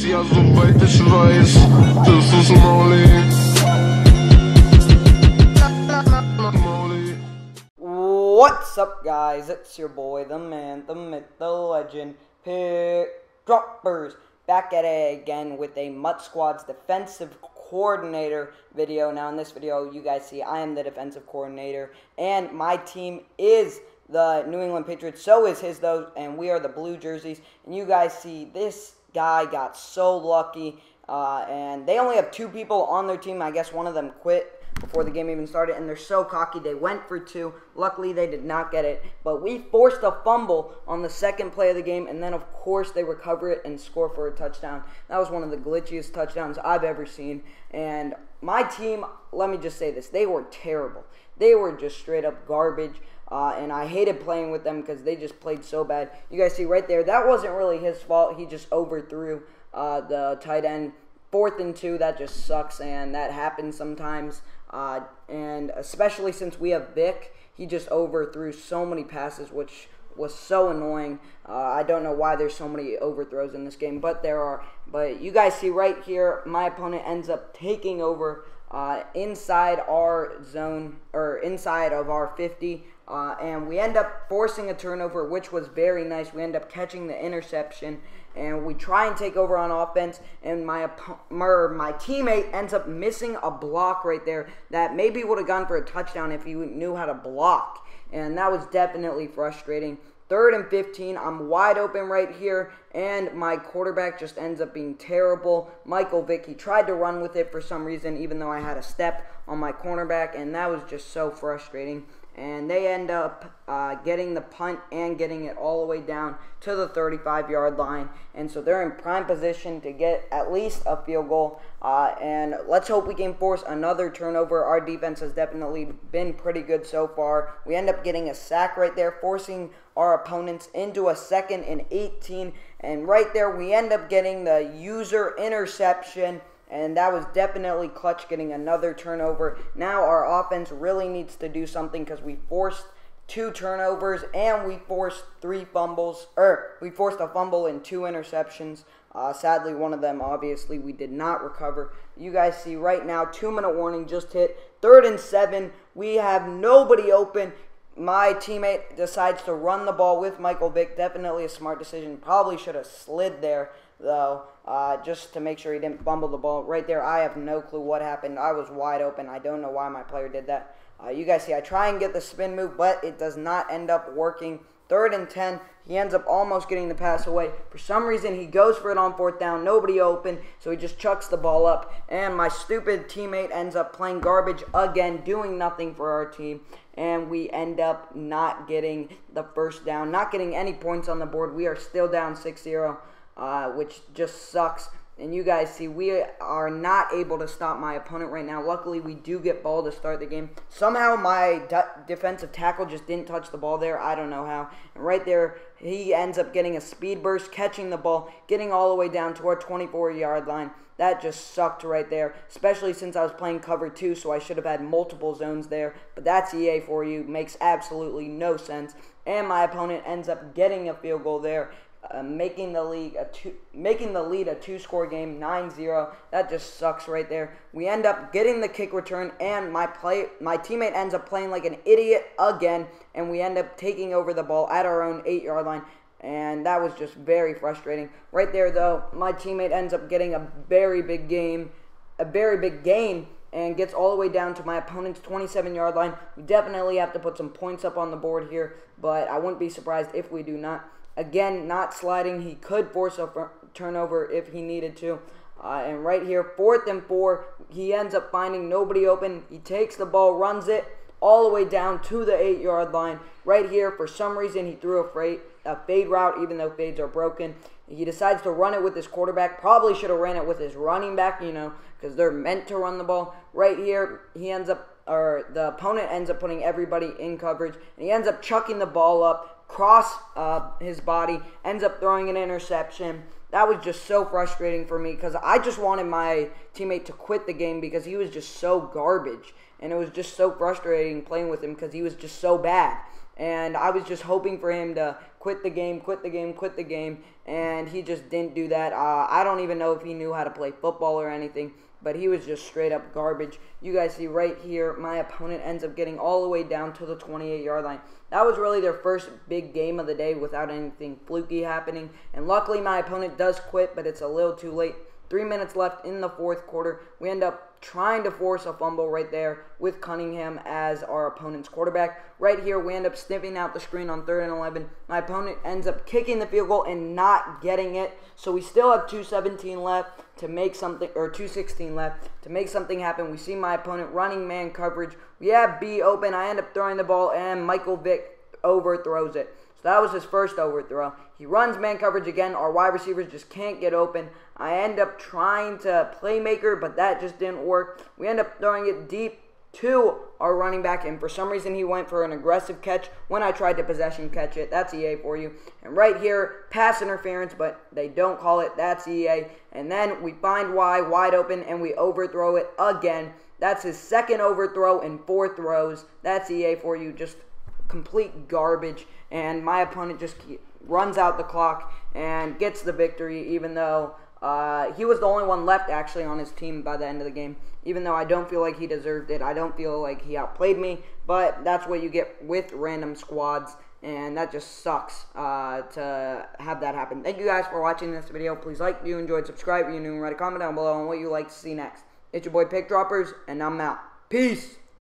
ja, soweit ich weiß, das ist Molly. What's up, guys? It's your boy, the man, the myth, the legend, Pickdroppers, back at it again with a MUT Squad's defensive coordinator video. Now, in this video, you guys see I am the defensive coordinator, and my team is the New England Patriots. So is his, though, and we are the blue jerseys. And you guys see this guy got so lucky, and they only have 2 people on their team. I guess one of them quit before the game even started, and they're so cocky. They went for 2. Luckily, they did not get it, but we forced a fumble on the second play of the game, and then, of course, they recover it and score for a touchdown. That was one of the glitchiest touchdowns I've ever seen, and my team, let me just say this, they were terrible. They were just straight up garbage, and I hated playing with them because they just played so bad. You guys see right there, that wasn't really his fault. He just overthrew the tight end. 4th and 2, that just sucks, and that happens sometimes. And especially since we have Vic, he just overthrew so many passes, which was so annoying. I don't know why there's so many overthrows in this game, but there are. But you guys see right here, my opponent ends up taking over inside our zone, or inside of our 50, and we end up forcing a turnover, which was very nice. We end up catching the interception, and we try and take over on offense, and my teammate ends up missing a block right there that maybe would have gone for a touchdown if he knew how to block, and that was definitely frustrating. 3rd and 15, I'm wide open right here, and my quarterback just ends up being terrible. Michael Vick, he tried to run with it for some reason, even though I had a step on my cornerback, and that was just so frustrating. And they end up getting the punt and getting it all the way down to the 35-yard line. And so they're in prime position to get at least a field goal. And let's hope we can force another turnover. Our defense has definitely been pretty good so far. We end up getting a sack right there, forcing our opponents into a 2nd and 18. And right there, we end up getting the user interception. And that was definitely clutch, getting another turnover. Now our offense really needs to do something because we forced 2 turnovers and we forced 3 fumbles. We forced a fumble and 2 interceptions. Sadly, one of them, obviously, we did not recover. You guys see right now, 2-minute warning just hit. 3rd and 7. We have nobody open. My teammate decides to run the ball with Michael Vick. Definitely a smart decision. Probably should have slid there, though, just to make sure he didn't fumble the ball. Right there, I have no clue what happened. I was wide open. I don't know why my player did that. You guys see, I try and get the spin move, but it does not end up working. 3rd and 10, he ends up almost getting the pass away. For some reason, he goes for it on 4th down. Nobody open, so he just chucks the ball up. And my stupid teammate ends up playing garbage again, doing nothing for our team. And we end up not getting the 1st down, not getting any points on the board. We are still down 6-0, which just sucks. And you guys see, we are not able to stop my opponent right now. Luckily, we do get ball to start the game. Somehow, my defensive tackle just didn't touch the ball there. I don't know how. And right there, he ends up getting a speed burst, catching the ball, getting all the way down to our 24-yard line. That just sucked right there, especially since I was playing cover 2, so I should have had multiple zones there. But that's EA for you. Makes absolutely no sense. And my opponent ends up getting a field goal there, making the lead a 2-score game, 9-0. That just sucks right there. We end up getting the kick return, and my teammate ends up playing like an idiot again, and we end up taking over the ball at our own 8-yard line. And that was just very frustrating. Right there, though, my teammate ends up getting a very big gain, and gets all the way down to my opponent's 27-yard line. We definitely have to put some points up on the board here, but I wouldn't be surprised if we do not. Again, not sliding. He could force a turnover if he needed to. And right here, 4th and 4, he ends up finding nobody open. He takes the ball, runs it all the way down to the 8-yard line. Right here, for some reason, he threw a fade route, even though fades are broken. He decides to run it with his quarterback. Probably should have ran it with his running back, because they're meant to run the ball. Right here, the opponent ends up putting everybody in coverage, and he ends up chucking the ball up, cross his body, ends up throwing an interception. That was just so frustrating for me because I just wanted my teammate to quit the game because he was just so garbage. And it was just so frustrating playing with him because he was just so bad. and I was just hoping for him to quit the game, and he just didn't do that. I don't even know if he knew how to play football or anything, but he was just straight up garbage. You guys see right here, my opponent ends up getting all the way down to the 28-yard line. That was really their first big game of the day without anything fluky happening, and luckily my opponent does quit, but it's a little too late. 3 minutes left in the fourth quarter. We end up trying to force a fumble right there with Cunningham as our opponent's quarterback. Right here, we end up sniffing out the screen on 3rd and 11. My opponent ends up kicking the field goal and not getting it. So we still have 2:17 left to make something, or 2:16 left to make something happen. We see my opponent running man coverage. We have B open. I end up throwing the ball, and Michael Vick overthrows it. So that was his first overthrow. He runs man coverage again. Our wide receivers just can't get open. I end up trying to playmaker, but that just didn't work. We end up throwing it deep to our running back, and for some reason he went for an aggressive catch when I tried to possession catch it. That's EA for you. And right here, pass interference, but they don't call it. That's EA. And then we find Y wide open, and we overthrow it again. That's his second overthrow in 4 throws. That's EA for you. Just complete garbage, and my opponent just runs out the clock and gets the victory, even though he was the only one left actually on his team by the end of the game. Even though I don't feel like he deserved it, I don't feel like he outplayed me, but that's what you get with random squads, and that just sucks to have that happen. Thank you guys for watching this video. Please like if you enjoyed, subscribe if you're new, and write a comment down below on what you'd like to see next. It's your boy Pickdroppers, and I'm out. Peace!